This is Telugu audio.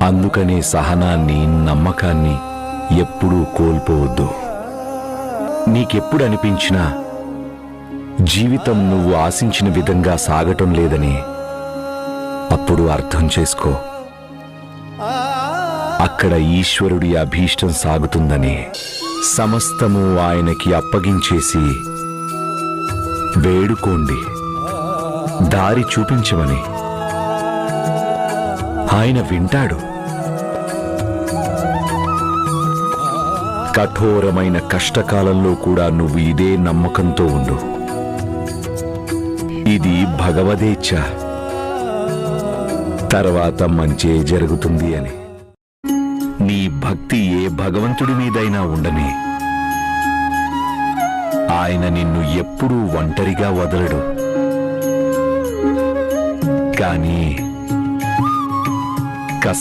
అందుకనే సహనాన్ని, నమ్మకాన్ని ఎప్పుడూ కోల్పోవద్దు. నీకెప్పుడు అనిపించినా జీవితం నువ్వు ఆశించిన విధంగా సాగటం లేదని అప్పుడు అర్థం చేసుకో. అక్కడ ఈశ్వరుడి అభీష్టం సాగుతుందని. సమస్తము ఆయనకి అప్పగించేసి వేడుకోండి, దారి చూపించమని. ఆయన వింటాడు. కఠోరమైన కష్టకాలంలో కూడా నువ్వు ఇదే నమ్మకంతో ఉండు. ఇది భగవదేచ్ఛ, తర్వాత మంచే జరుగుతుంది అని. నీ భక్తి ఏ భగవంతుడి మీదైనా ఉండని, ఆయన నిన్ను ఎప్పుడూ ఒంటరిగా వదలడు. కానీ